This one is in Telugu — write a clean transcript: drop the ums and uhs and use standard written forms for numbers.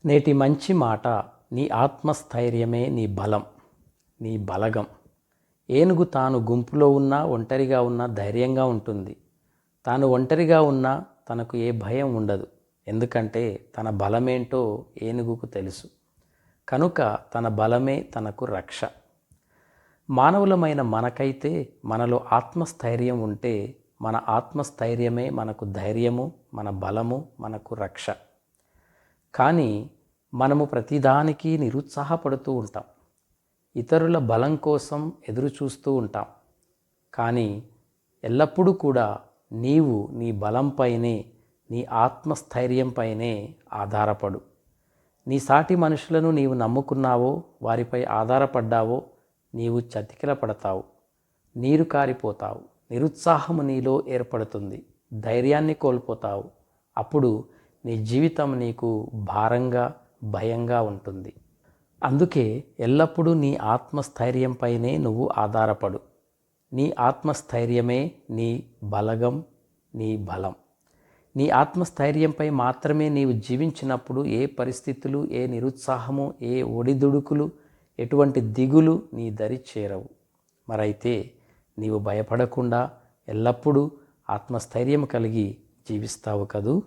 నేటి మంచి మాట, నీ ఆత్మస్థైర్యమే నీ బలం, నీ బలగం. ఏనుగు తాను గుంపులో ఉన్నా ఒంటరిగా ఉన్నా ధైర్యంగా ఉంటుంది. తాను ఒంటరిగా ఉన్నా తనకు ఏ భయం ఉండదు. ఎందుకంటే తన బలమేంటో ఏనుగుకు తెలుసు. కనుక తన బలమే తనకు రక్ష. మానవులమైన మనకైతే మనలో ఆత్మస్థైర్యం ఉంటే మన ఆత్మస్థైర్యమే మనకు ధైర్యము, మన బలము, మనకు రక్ష. కానీ మనము ప్రతిదానికి నిరుత్సాహపడుతూ ఉంటాం. ఇతరుల బలం కోసం ఎదురు చూస్తూ ఉంటాం. కానీ ఎల్లప్పుడూ కూడా నీవు నీ బలంపైనే, నీ ఆత్మస్థైర్యంపైనే ఆధారపడు. నీ సాటి మనుషులను నీవు నమ్ముకున్నావో, వారిపై ఆధారపడ్డావో నీవు చతికిల పడతావు, నీరు కారిపోతావు, నిరుత్సాహము నీలో ఏర్పడుతుంది, ధైర్యాన్ని కోల్పోతావు. అప్పుడు నీ జీవితం నీకు భారంగా, భయంగా ఉంటుంది. అందుకే ఎల్లప్పుడూ నీ ఆత్మస్థైర్యంపైనే నువ్వు ఆధారపడు. నీ ఆత్మస్థైర్యమే నీ బలగం, నీ బలం. నీ ఆత్మస్థైర్యంపై మాత్రమే నీవు జీవించినప్పుడు ఏ పరిస్థితులు, ఏ నిరుత్సాహము, ఏ ఒడిదుడుకులు, ఎటువంటి దిగులు నీ దరి చేరవు. మరైతే నీవు భయపడకుండా ఎల్లప్పుడూ ఆత్మస్థైర్యం కలిగి జీవిస్తావు కదూ.